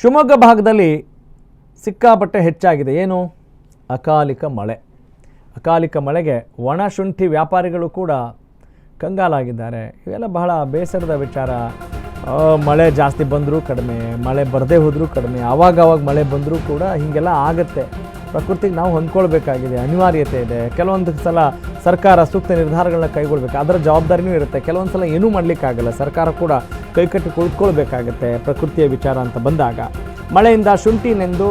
ಶಿವಮೊಗ್ಗ ಭಾಗದಲ್ಲಿ ಸಿಕ್ಕಾಪಟ್ಟೆ ಹೆಚ್ಚಾಗಿದೆ. ಏನು? ಅಕಾಲಿಕ ಮಳೆ. ಅಕಾಲಿಕ ಮಳೆಗೆ ಒಣ ಶುಂಠಿ ವ್ಯಾಪಾರಿಗಳು ಕೂಡ ಕಂಗಾಲಾಗಿದ್ದಾರೆ. ಇವೆಲ್ಲ ಬಹಳ ಬೇಸರದ ವಿಚಾರ. ಮಳೆ ಜಾಸ್ತಿ ಬಂದರೂ ಕಡಿಮೆ, ಮಳೆ ಬರದೇ ಹೋದರೂ ಕಡಿಮೆ, ಆವಾಗವಾಗ ಮಳೆ ಬಂದರೂ ಕೂಡ ಹೀಗೆಲ್ಲ ಆಗುತ್ತೆ. ಪ್ರಕೃತಿಗೆ ನಾವು ಹೊಂದ್ಕೊಳ್ಬೇಕಾಗಿದೆ, ಅನಿವಾರ್ಯತೆ ಇದೆ. ಕೆಲವೊಂದು ಸಲ ಸರ್ಕಾರ ಸೂಕ್ತ ನಿರ್ಧಾರಗಳನ್ನ ಕೈಗೊಳ್ಬೇಕು, ಅದರ ಜವಾಬ್ದಾರಿನೂ ಇರುತ್ತೆ. ಕೆಲವೊಂದು ಸಲ ಏನೂ ಮಾಡಲಿಕ್ಕಾಗಲ್ಲ, ಸರ್ಕಾರ ಕೂಡ ಕೈಕಟ್ಟಿ ಕುಳಿತುಕೊಳ್ಬೇಕಾಗತ್ತೆ ಪ್ರಕೃತಿಯ ವಿಚಾರ ಅಂತ ಬಂದಾಗ. ಮಳೆಯಿಂದ ಶುಂಠಿ ನೆಂದು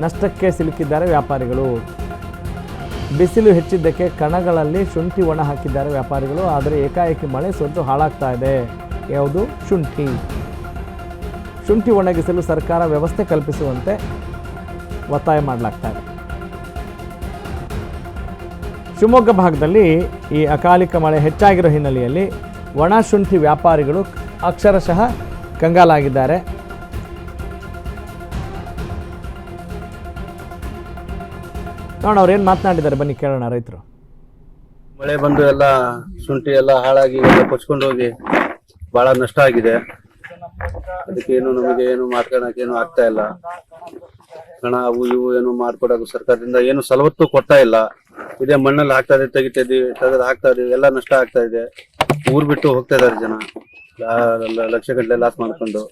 ನಷ್ಟಕ್ಕೆ ಸಿಲುಕಿದ್ದಾರೆ ವ್ಯಾಪಾರಿಗಳು. ಬಿಸಿಲು ಹೆಚ್ಚಿದ್ದಕ್ಕೆ ಕಣಗಳಲ್ಲಿ ಶುಂಠಿ ಒಣ ಹಾಕಿದ್ದಾರೆ ವ್ಯಾಪಾರಿಗಳು. ಆದರೆ ಏಕಾಏಕಿ ಮಳೆ ಸುರಿದು ಹಾಳಾಗ್ತಾ ಇದೆ. ಯಾವುದು? ಶುಂಠಿ ಒಣಗಿಸಲು ಸರ್ಕಾರ ವ್ಯವಸ್ಥೆ ಕಲ್ಪಿಸುವಂತೆ ಒತ್ತಾಯ ಮಾಡಲಾಗ್ತಾ ಇದೆ. ಶಿವಮೊಗ್ಗ ಭಾಗದಲ್ಲಿ ಈ ಅಕಾಲಿಕ ಮಳೆ ಹೆಚ್ಚಾಗಿರೋ ಹಿನ್ನೆಲೆಯಲ್ಲಿ ಒಣ ಶುಂಠಿ ವ್ಯಾಪಾರಿಗಳು ಅಕ್ಷರಶಃ ಕಂಗಾಲಾಗಿದ್ದಾರೆ. ನೋಡೋಣ ಅವ್ರು ಏನು ಮಾತನಾಡಿದ್ದಾರೆ, ಬನ್ನಿ ಕೇಳೋಣ. ರೈತರು ಮಳೆ ಬಂದು ಎಲ್ಲ ಶುಂಠಿ ಎಲ್ಲ ಹಾಳಾಗಿ ಕೊಚ್ಕೊಂಡು ಹೋಗಿ ಬಹಳ ನಷ್ಟ ಆಗಿದೆ. ಅದಕ್ಕೆ ನಮಗೆ ಏನು ಮಾಡ್ಕೊಳಕ್ಕೆ ಏನು ಆಗ್ತಾ ಇಲ್ಲ. ಕಣ ಅವು ಇವು ಏನು ಮಾಡ್ಕೊಡೋದು ಸರ್ಕಾರದಿಂದ ಏನು ಸವಲತ್ತು ಕೊಡ್ತಾ ಇಲ್ಲ. ಇದೇ ಮಣ್ಣಲ್ಲಿ ಹಾಕ್ತಾ ಇದೆ, ತೆಗೆದು ಹಾಕ್ತಾ ಇದೀವಿ, ಎಲ್ಲ ನಷ್ಟ ಆಗ್ತಾ ಇದೆ. ಊರ್ ಬಿಟ್ಟು ಹೋಗ್ತಾ ಇದಾರೆ ಜನ, ಲಕ್ಷ ಗಂಟೆ ಲಾಸ್ ಮಾಡ್ಕೊಂಡು.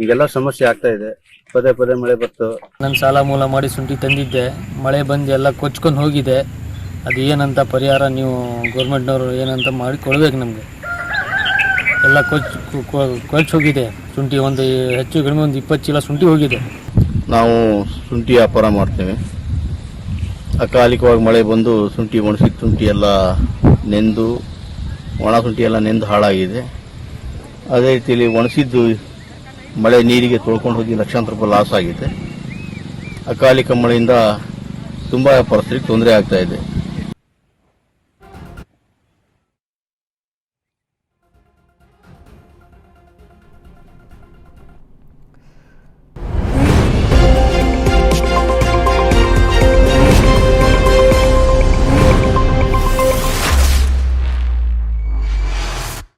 ಈಗೆಲ್ಲ ಸಮಸ್ಯೆ ಆಗ್ತಾ ಇದೆ. ಪದೇ ಪದೇ ಮಳೆ ಬರ್ತು. ನಾನು ಸಾಲ ಮೂಲ ಮಾಡಿ ಶುಂಠಿ ತಂದಿದ್ದೆ, ಮಳೆ ಬಂದು ಎಲ್ಲ ಕೊಚ್ಕೊಂಡು ಹೋಗಿದೆ. ಅದು ಏನಂತ ಪರಿಹಾರ ನೀವು ಗೌರ್ಮೆಂಟ್ನವರು ಏನಂತ ಮಾಡಿ ಕೊಡ್ಬೇಕು ನಮಗೆ. ಎಲ್ಲ ಕೊಚ್ಚಿ ಹೋಗಿದೆ ಶುಂಠಿ. ಒಂದು ಹೆಚ್ಚು ಕಡಿಮೆ ಒಂದು 20 ಚೀಲ ಶುಂಠಿ ಹೋಗಿದೆ. ನಾವು ಶುಂಠಿ ವ್ಯಾಪಾರ ಮಾಡ್ತೇವೆ. ಅಕಾಲಿಕವಾಗಿ ಮಳೆ ಬಂದು ಶುಂಠಿ ಒಣಸಿದ ಶುಂಠಿ ಎಲ್ಲ ನೆಂದು, ಒಣ ಶುಂಠಿ ಎಲ್ಲ ನೆಂದು ಹಾಳಾಗಿದೆ. ಅದೇ ರೀತಿಯಲ್ಲಿ ಒಣಸಿದ್ದು ಮಳೆ ನೀರಿಗೆ ತೊಳ್ಕೊಂಡು ಹೋಗಿ ಲಕ್ಷಾಂತರ ರೂಪಾಯಿ ಲಾಸ್ ಆಗಿದೆ. ಅಕಾಲಿಕ ಮಳೆಯಿಂದ ತುಂಬ ಪರಿಸ್ಥಿತಿ ತೊಂದರೆ ಆಗ್ತಾ ಇದೆ.